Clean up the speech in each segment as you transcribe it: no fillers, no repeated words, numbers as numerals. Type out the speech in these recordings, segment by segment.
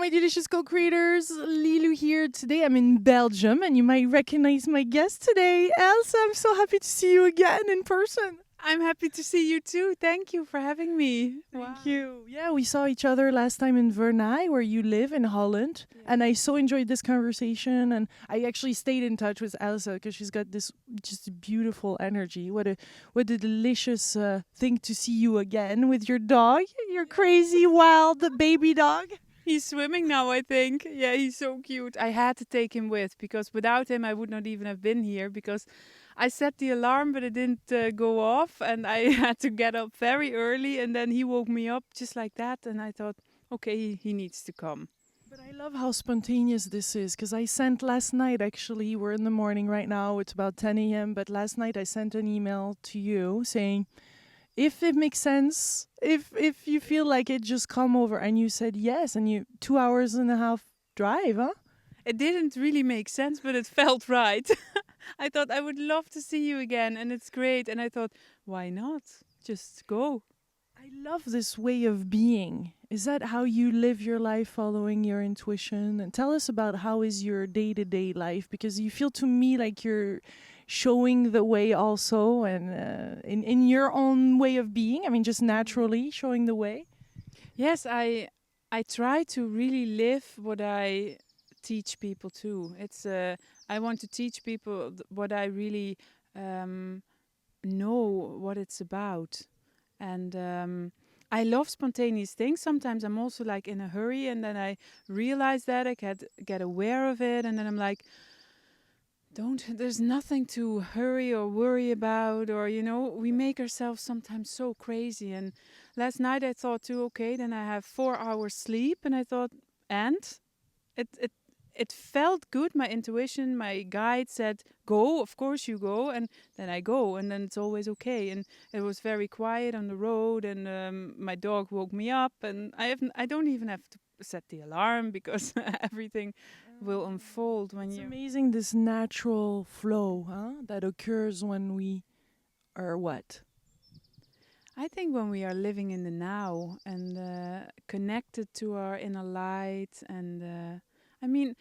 my delicious co-creators. Lilou here. Today I'm in Belgium and you might recognize my guest today. Els, I'm so happy to see you again in person. I'm happy to see you too. Thank you for having me. Thank you. Yeah, we saw each other last time in Vernay, where you live in Holland. Yeah. And I so enjoyed this conversation. And I actually stayed in touch with Elsa because she's got this just beautiful energy. What a delicious thing to see you again with your dog, your crazy, wild baby dog. He's swimming now, I think. Yeah, he's so cute. I had to take him with because without him, I would not even have been here because I set the alarm, but it didn't go off. And I had to get up very early. And then he woke me up just like that. And I thought, okay, he needs to come. But I love how spontaneous this is because I sent last night, actually, we're in the morning right now. It's about 10 a.m. But last night I sent an email to you saying, if it makes sense, if you feel like it, just come over. And you said yes, and you 2.5 hours drive, huh? It didn't really make sense, but it felt right. I thought I would love to see you again, and it's great. And I thought, why not? Just go. I love this way of being. Is that how you live your life, following your intuition? And tell us about how is your day-to-day life, because you feel to me like you're showing the way also, and in your own way of being. I mean, just naturally showing the way. Yes, I try to really live what I teach people too. It's I want to teach people what I really know what it's about, and I love spontaneous things. Sometimes I'm also like in a hurry, and then I realize that I get aware of it, and then I'm like, there's nothing to hurry or worry about, or we make ourselves sometimes so crazy. And last night I thought too, okay, then I have 4 hours sleep, and I thought, and it felt good. My intuition, my guide said, go, of course you go, and then I go, and then it's always okay. And it was very quiet on the road, and my dog woke me up, and I don't even have to set the alarm because everything will unfold when it's amazing, this natural flow, huh, that occurs when we are what? I think when we are living in the now and connected to our inner light, and I mean,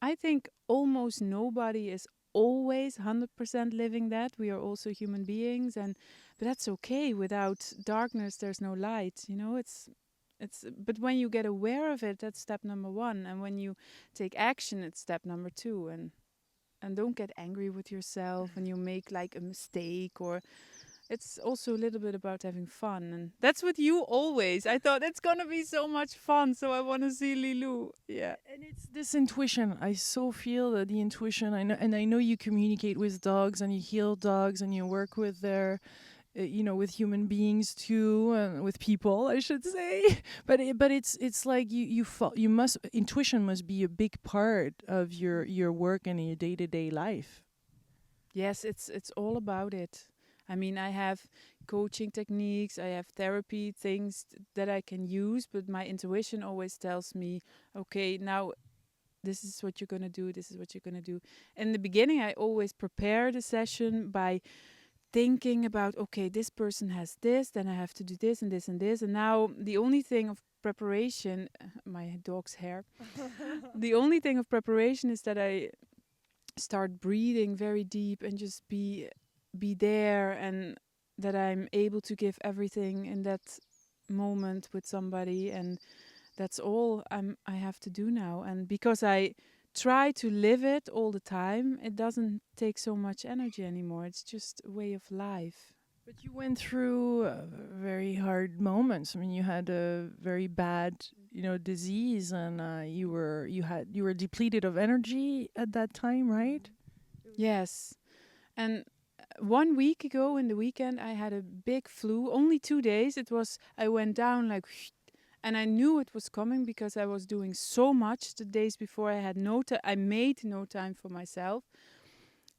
I think almost nobody is always 100% living that. We are also human beings, but that's okay. Without darkness, there's no light. But when you get aware of it, that's step number 1. And when you take action, it's step number 2. And don't get angry with yourself when you make like a mistake, or it's also a little bit about having fun. And that's what you always. I thought it's going to be so much fun, so I want to see Lilou. Yeah. And it's this intuition. I so feel that the intuition, I know you communicate with dogs and you heal dogs and you work with their with human beings too, and with people, I should say. But it's like you must, intuition must be a big part of your work and your day-to-day life. Yes, it's all about it. I mean, I have coaching techniques, I have therapy things that I can use, but my intuition always tells me, okay, now this is what you're going to do, this is what you're going to do. In the beginning, I always prepare the session by thinking about, okay, this person has this, then I have to do this and this and this. And now the only thing of preparation, my dog's hair, the only thing of preparation is that I start breathing very deep and just be there, and that I'm able to give everything in that moment with somebody, and that's all I have to do now. And because I try to live it all the time, it doesn't take so much energy anymore. It's just a way of life. But you went through very hard moments. I mean, you had a very bad, disease, and you were depleted of energy at that time, right? Yes, and 1 week ago in the weekend, I had a big flu. Only 2 days. I went down like, and I knew it was coming because I was doing so much the days before. I had I made no time for myself,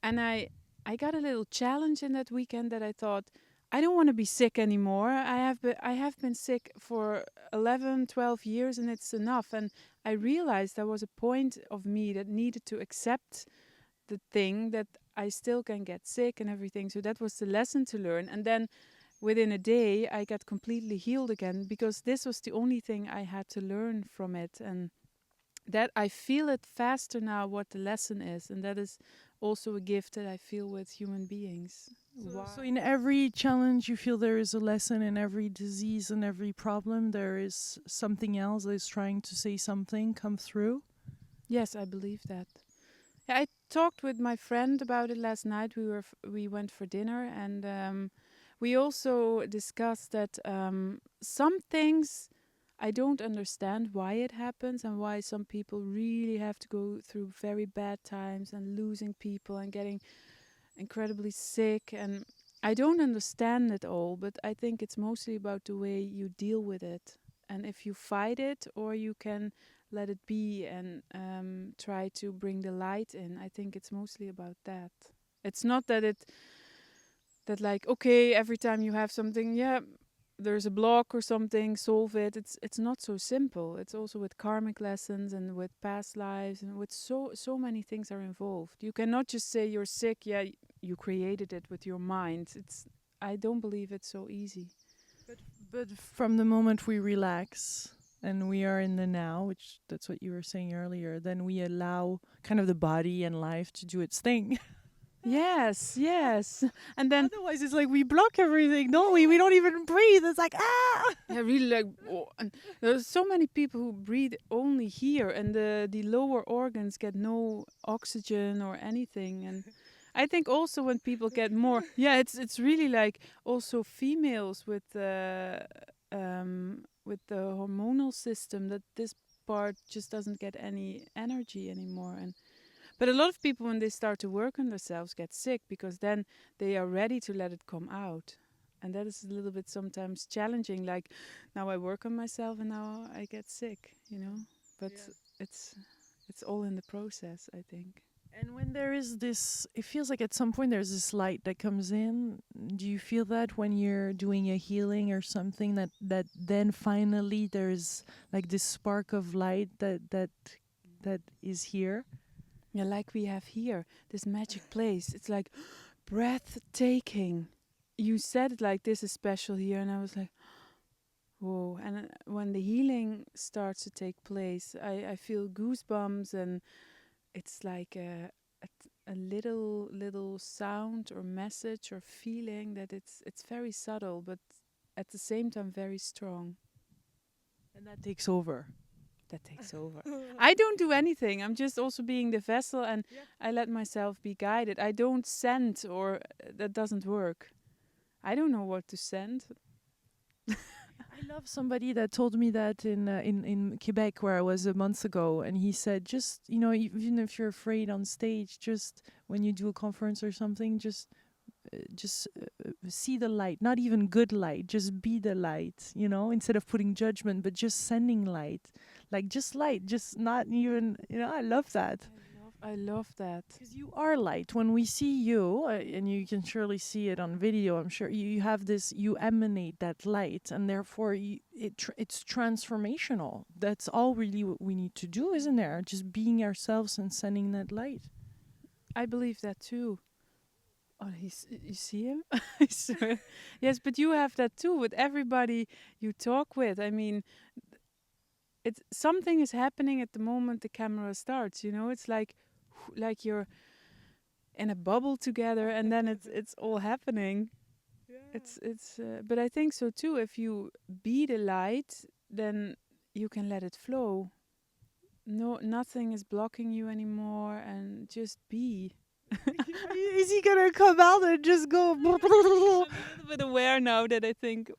and I got a little challenge in that weekend that I thought, I don't want to be sick anymore. I have been sick for 11, 12 years, and it's enough. And I realized there was a point of me that needed to accept the thing that I still can get sick and everything. So that was the lesson to learn. And then within a day I got completely healed again, because this was the only thing I had to learn from it. And that I feel it faster now what the lesson is, and that is also a gift that I feel with human beings. So in every challenge, you feel there is a lesson. In every disease and every problem, there is something else that is trying to say something, come through. Yes, I believe that. Yeah, I talked with my friend about it last night. We went for dinner, and we also discussed that some things I don't understand why it happens, and why some people really have to go through very bad times and losing people and getting incredibly sick. And I don't understand it all, but I think it's mostly about the way you deal with it, and if you fight it or you can let it be and try to bring the light in. I think it's mostly about that. It's not that like, okay, every time you have something, yeah, there's a block or something, solve it. It's not so simple. It's also with karmic lessons and with past lives, and with so many things are involved. You cannot just say you're sick. Yeah, you created it with your mind. I don't believe it's so easy. But from the moment we relax and we are in the now, which that's what you were saying earlier, then we allow kind of the body and life to do its thing. Yes. And then Otherwise, it's like we block everything, don't we? We don't even breathe. It's like, ah! yeah, really like, oh, and there's so many people who breathe only here, and the lower organs get no oxygen or anything. And I think also when people get more, yeah, it's really like also females with the hormonal system, that this part just doesn't get any energy anymore. And but a lot of people, when they start to work on themselves, get sick, because then they are ready to let it come out. And that is a little bit sometimes challenging. Like, now I work on myself and now I get sick, you know. But it's all in the process, I think. And when there is this, it feels like at some point there's this light that comes in. Do you feel that when you're doing a healing or something, that then finally there's like this spark of light that is here? Yeah, like we have here, this magic place. It's like breathtaking. You said it like, this is special here, and I was like, whoa. And when the healing starts to take place, I feel goosebumps, and it's like a little sound or message or feeling that it's very subtle, but at the same time very strong. And that takes over. That takes over. I don't do anything. I'm just also being the vessel, and I let myself be guided. I don't send, or that doesn't work. I don't know what to send. I love somebody that told me that in Quebec, where I was a month ago, and he said, just, you know, even if you're afraid on stage, just when you do a conference or something, just see the light, not even good light, just be the light, you know, instead of putting judgment, but just sending light, like just light, just not even, you know. I love that. I love that. Because you are light. When we see you, and you can surely see it on video, I'm sure you have this, you emanate that light, and therefore it's transformational. That's all really what we need to do, isn't there? Just being ourselves and sending that light. I believe that too. Oh, you see him? I swear. Yes, but you have that too with everybody you talk with. I mean, it's something is happening at the moment the camera starts. You know, it's like you're in a bubble together, and then it's all happening. Yeah. It's. But I think so too. If you be the light, then you can let it flow. No, nothing is blocking you anymore, and just be. Is he gonna come out and just go? I'm a little bit aware now that I think,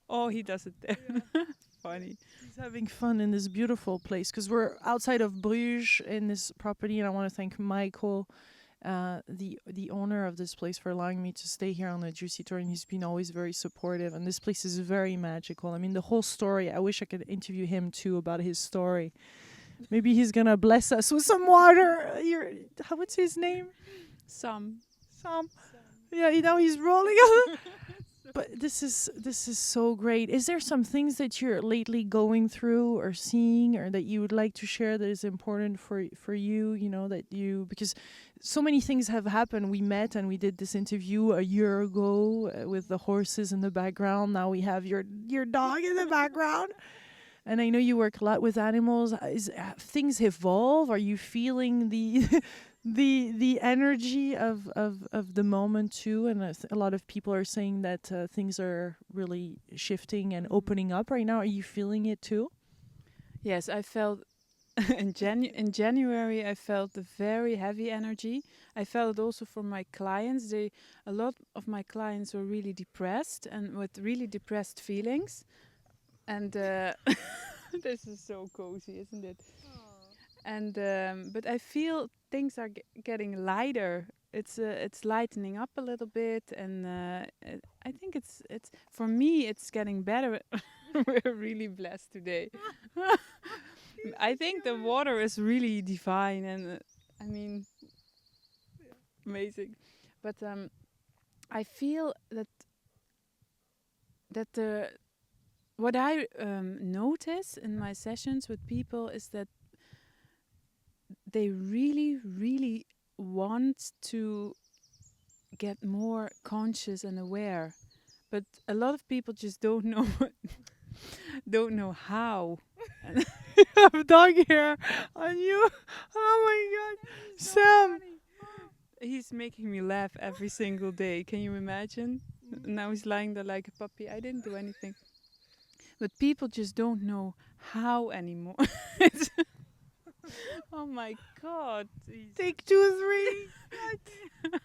oh, he does it there. Yeah. Funny. He's having fun in this beautiful place, because we're outside of Bruges in this property, and I want to thank Michael, the owner of this place, for allowing me to stay here on the Juicy Tour, and he's been always very supportive. And this place is very magical. I mean, the whole story. I wish I could interview him too about his story. Maybe he's gonna bless us with some water. What's his name? Sam. Yeah, you know, he's rolling on. But this is so great. Is there some things that you're lately going through or seeing or that you would like to share that is important for you, that you because so many things have happened. We met and we did this interview a year ago with the horses in the background. Now we have your dog in the background. And I know you work a lot with animals. Things evolve? Are you feeling the the energy of the moment too? And a lot of people are saying that things are really shifting and opening up right now. Are you feeling it too? Yes, I felt in January I felt the very heavy energy. I felt it also from my clients. A lot of my clients were really depressed and with really depressed feelings. And this is so cozy, isn't it? And but I feel things are getting lighter. It's lightening up a little bit, and I think it's for me it's getting better. We're really blessed today. I think the water is really divine, and I mean amazing. But I feel that the what I notice in my sessions with people is that they really, really want to get more conscious and aware, but a lot of people just don't know don't know how. You have dog hair on you. Oh my god, Sam. He's making me laugh every single day. Can you imagine? Now he's lying there like a puppy. I didn't do anything. But people just don't know how anymore. Oh my god. Take 2, 3.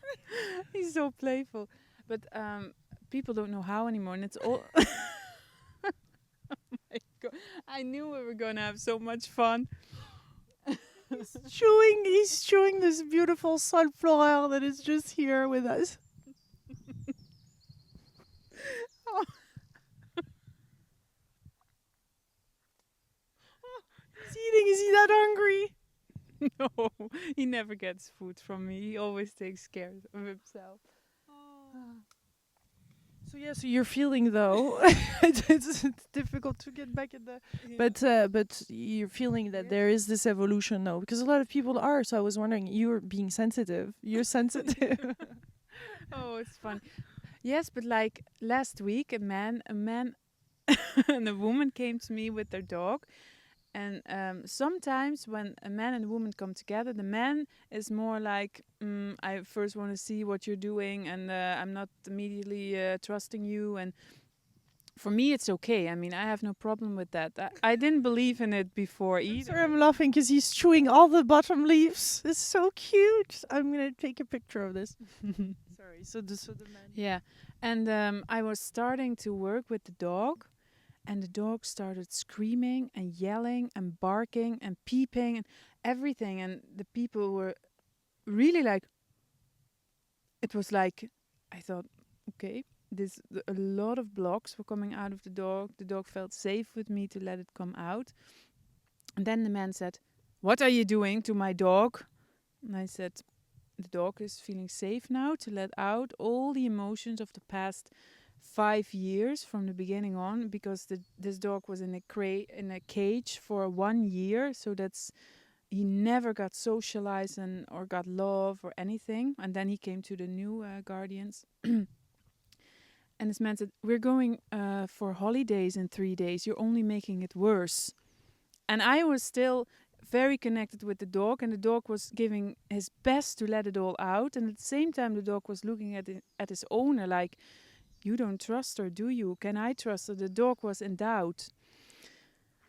He's so playful. But people don't know how anymore, and it's all. Oh my god! I knew we were gonna have so much fun. He's chewing this beautiful sunflower that is just here with us. Oh. He's eating. Is he that hungry? No, he never gets food from me. He always takes care of himself. So you're feeling though. it's difficult to get back at the. Yeah. But you're feeling that there is this evolution though, because a lot of people are. So I was wondering, you're being sensitive. You're sensitive. Oh, it's fun. Yes, but like last week, a man, and a woman came to me with their dog. And sometimes when a man and a woman come together, the man is more like, I first want to see what you're doing, and I'm not immediately trusting you. And for me, it's okay. I mean, I have no problem with that. I didn't believe in it before either. Sorry, I'm laughing because he's chewing all the bottom leaves. It's so cute. I'm gonna take a picture of this. Sorry. So the man. Yeah. And I was starting to work with the dog. And the dog started screaming and yelling and barking and peeping and everything. And the people were really like, it was like, I thought, okay, a lot of blocks were coming out of the dog. The dog felt safe with me to let it come out. And then the man said, "What are you doing to my dog?" And I said, the dog is feeling safe now to let out all the emotions of the past 5 years from the beginning on, because this dog was in a cage for 1 year, so he never got socialized or got love or anything. And then he came to the new guardians. And this man said, "We're going for holidays in 3 days. You're only making it worse." And I was still very connected with the dog, and the dog was giving his best to let it all out. And at the same time, the dog was looking at his owner like, "You don't trust her, do you? Can I trust her?" The dog was in doubt.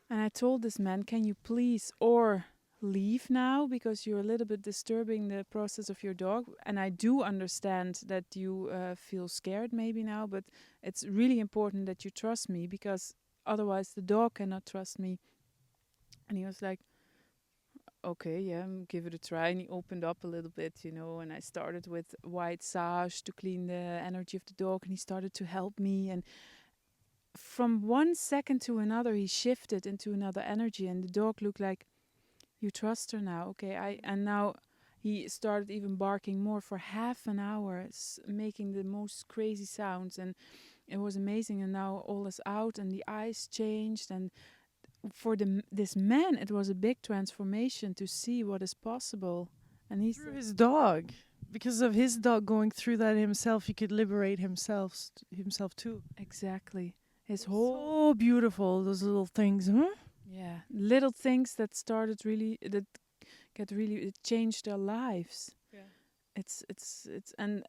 And I told this man, "Can you please or leave now, because you're a little bit disturbing the process of your dog. And I do understand that you feel scared maybe now, but it's really important that you trust me, because otherwise the dog cannot trust me." And he was like, "Okay, yeah, give it a try." And he opened up a little bit, and I started with white sage to clean the energy of the dog, and he started to help me. And from 1 second to another, he shifted into another energy, and the dog looked like, "You trust her now, okay?" And now he started even barking more for half an hour, making the most crazy sounds. And it was amazing. And now all is out, and the eyes changed. And for this man, it was a big transformation to see what is possible. And he's Through his dog. Because of his dog going through that himself, he could liberate himself too. exactly his whole So beautiful, those little things, huh? yeah, little things that started really that it changed their lives. Yeah. It's and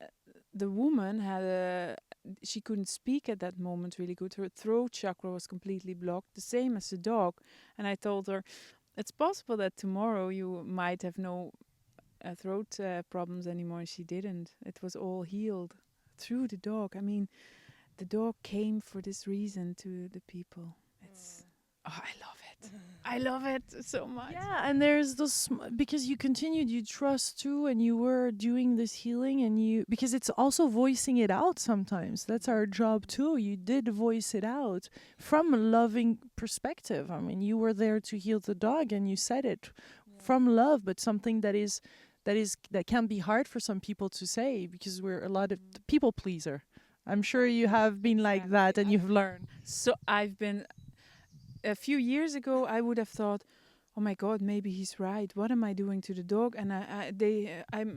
the woman had she couldn't speak at that moment really good. Her throat chakra was completely blocked, the same as the dog. And I told her, it's possible that tomorrow you might have no throat problems anymore. And she didn't. It was all healed through the dog. I mean, the dog came for this reason to the people. It's I love it. I love it so much. Yeah, and there's those because you continued, you trust too, and you were doing this healing, and you because it's also voicing it out sometimes. That's our job too. You did voice it out from a loving perspective. I mean, you were there to heal the dog, and you said it from love, but something that can be hard for some people to say because we're a lot of people pleaser. I'm sure you have been like that, and you've learned. So I've been. A few years ago, I would have thought, "Oh my God, maybe he's right. What am I doing to the dog?" And I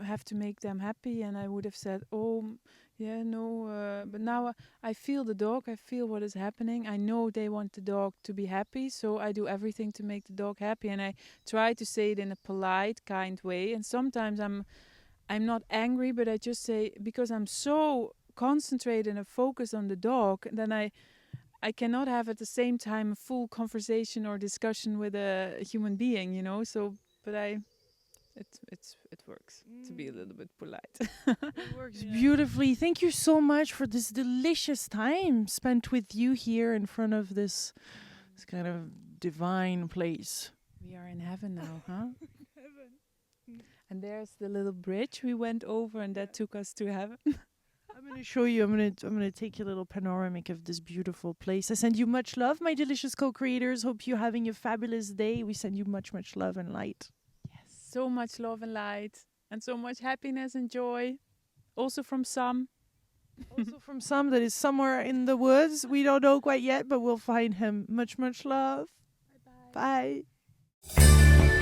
have to make them happy. And I would have said, "Oh, yeah, no." But now I feel the dog. I feel what is happening. I know they want the dog to be happy, so I do everything to make the dog happy. And I try to say it in a polite, kind way. And sometimes I'm not angry, but I just say because I'm so concentrated and focused on the dog, then I cannot have at the same time a full conversation or discussion with a human being, So, but it works to be a little bit polite. It works beautifully. Thank you so much for this delicious time spent with you here in front of this kind of divine place. We are in heaven now, huh? Heaven. And there's the little bridge we went over, and that took us to heaven. I'm going to show you. I'm going to take a little panoramic of this beautiful place. I send you much love, my delicious co-creators. Hope you're having a fabulous day. We send you much, much love and light. Yes, so much love and light, and so much happiness and joy. Also from Sam. Also from Sam that is somewhere in the woods. We don't know quite yet, but we'll find him. Much, much love. Bye-bye. Bye.